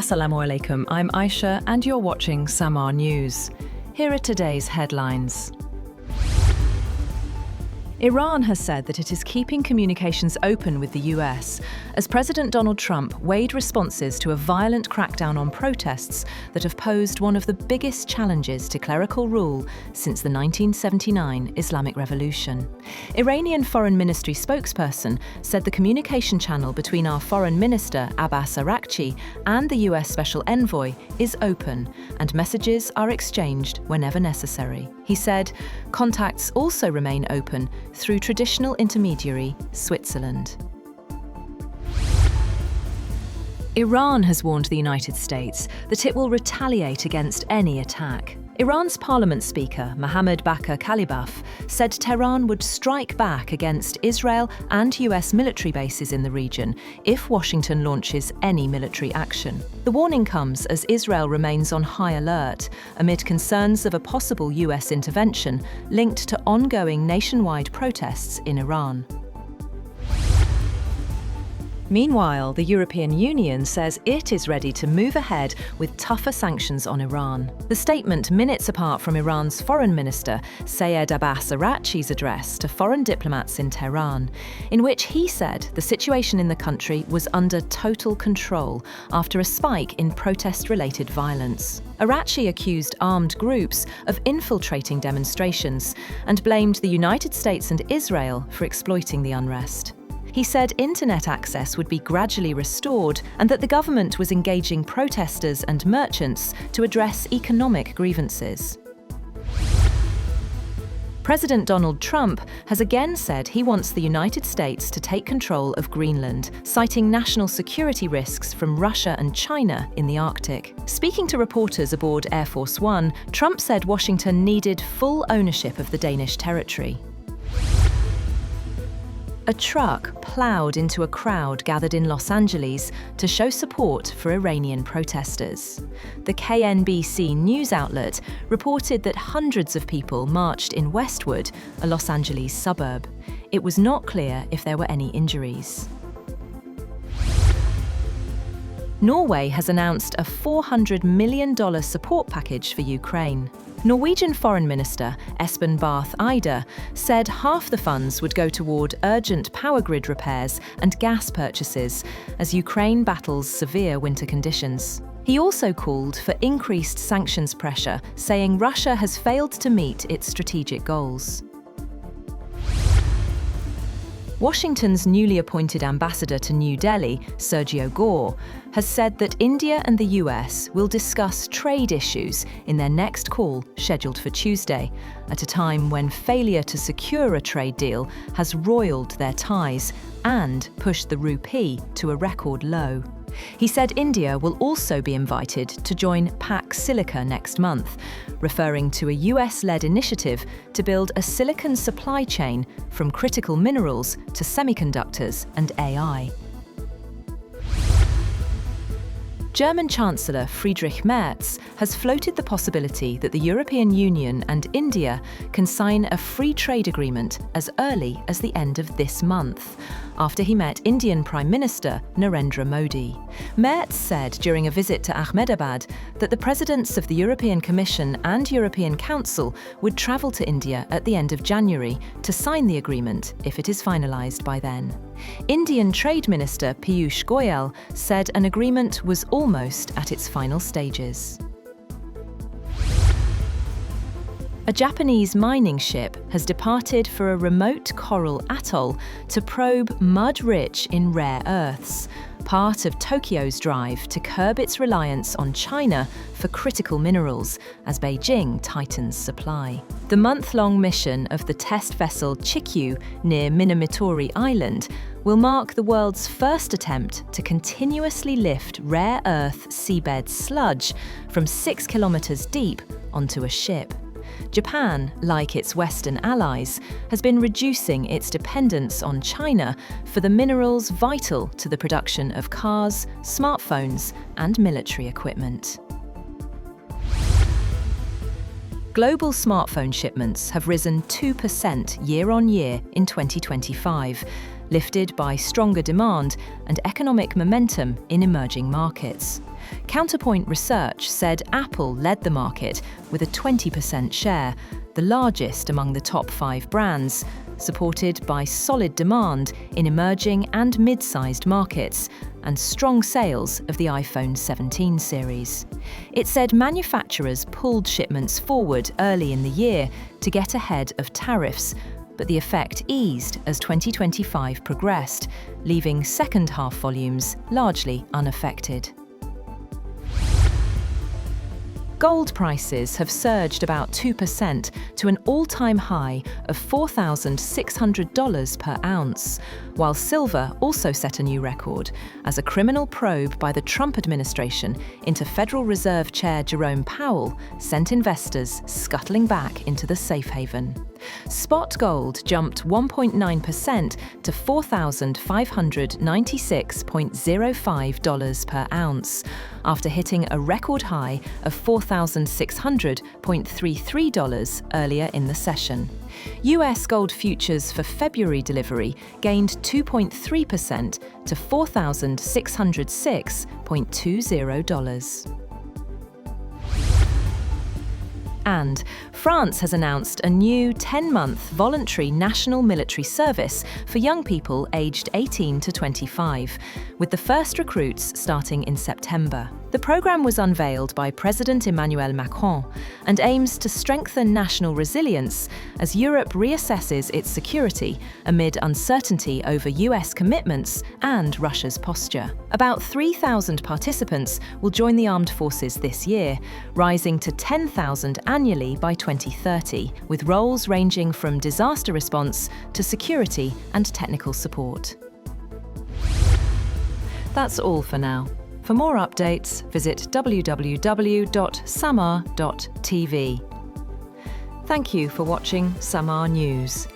Assalamu alaikum, I'm Aisha and you're watching SAMAA News. Here are today's headlines. Iran has said that it is keeping communications open with the US as President Donald Trump weighed responses to a violent crackdown on protests that have posed one of the biggest challenges to clerical rule since the 1979 Islamic Revolution. Iranian Foreign Ministry spokesperson said the communication channel between our Foreign Minister Abbas Araqchi and the US Special Envoy is open and messages are exchanged whenever necessary. He said, contacts also remain open through traditional intermediary Switzerland. Iran has warned the United States that it will retaliate against any attack. Iran's parliament speaker, Mohammad Baqer Qalibaf, said Tehran would strike back against Israel and US military bases in the region if Washington launches any military action. The warning comes as Israel remains on high alert amid concerns of a possible US intervention linked to ongoing nationwide protests in Iran. Meanwhile, the European Union says it is ready to move ahead with tougher sanctions on Iran. The statement minutes apart from Iran's foreign minister, Sayed Abbas Araqchi's address to foreign diplomats in Tehran, in which he said the situation in the country was under total control after a spike in protest-related violence. Araqchi accused armed groups of infiltrating demonstrations and blamed the United States and Israel for exploiting the unrest. He said internet access would be gradually restored and that the government was engaging protesters and merchants to address economic grievances. President Donald Trump has again said he wants the United States to take control of Greenland, citing national security risks from Russia and China in the Arctic. Speaking to reporters aboard Air Force One, Trump said Washington needed full ownership of the Danish territory. A truck ploughed into a crowd gathered in Los Angeles to show support for Iranian protesters. The KNBC news outlet reported that hundreds of people marched in Westwood, a Los Angeles suburb. It was not clear if there were any injuries. Norway has announced a $400 million support package for Ukraine. Norwegian Foreign Minister Espen Barth Eide said half the funds would go toward urgent power grid repairs and gas purchases as Ukraine battles severe winter conditions. He also called for increased sanctions pressure, saying Russia has failed to meet its strategic goals. Washington's newly appointed ambassador to New Delhi, Sergio Gore, has said that India and the US will discuss trade issues in their next call scheduled for Tuesday, at a time when failure to secure a trade deal has roiled their ties and pushed the rupee to a record low. He said India will also be invited to join Pax Silica next month, referring to a US-led initiative to build a silicon supply chain from critical minerals to semiconductors and AI. German Chancellor Friedrich Merz has floated the possibility that the European Union and India can sign a free trade agreement as early as the end of this month, after he met Indian Prime Minister Narendra Modi. Merz said during a visit to Ahmedabad that the presidents of the European Commission and European Council would travel to India at the end of January to sign the agreement if it is finalised by then. Indian Trade Minister Piyush Goyal said an agreement was almost at its final stages. A Japanese mining ship has departed for a remote coral atoll to probe mud rich in rare earths, part of Tokyo's drive to curb its reliance on China for critical minerals as Beijing tightens supply. The month-long mission of the test vessel Chikyu near Minamitori Island will mark the world's first attempt to continuously lift rare earth seabed sludge from 6 kilometers deep onto a ship. Japan, like its Western allies, has been reducing its dependence on China for the minerals vital to the production of cars, smartphones, and military equipment. Global smartphone shipments have risen 2% year-on-year in 2025, lifted by stronger demand and economic momentum in emerging markets. Counterpoint Research said Apple led the market with a 20% share, the largest among the top 5 brands, supported by solid demand in emerging and mid-sized markets and strong sales of the iPhone 17 series. It said manufacturers pulled shipments forward early in the year to get ahead of tariffs, but the effect eased as 2025 progressed, leaving second-half volumes largely unaffected. Gold prices have surged about 2% to an all-time high of $4,600 per ounce, while silver also set a new record as a criminal probe by the Trump administration into Federal Reserve Chair Jerome Powell sent investors scuttling back into the safe haven. Spot gold jumped 1.9% to $4,596.05 per ounce, after hitting a record high of $4,600.33 earlier in the session. U.S. gold futures for February delivery gained 2.3% to $4,606.20. And France has announced a new 10-month voluntary national military service for young people aged 18 to 25, with the first recruits starting in September. The programme was unveiled by President Emmanuel Macron and aims to strengthen national resilience as Europe reassesses its security amid uncertainty over US commitments and Russia's posture. About 3,000 participants will join the armed forces this year, rising to 10,000 annually by 2030, with roles ranging from disaster response to security and technical support. That's all for now. For more updates, visit www.samaa.tv. Thank you for watching SAMAA News.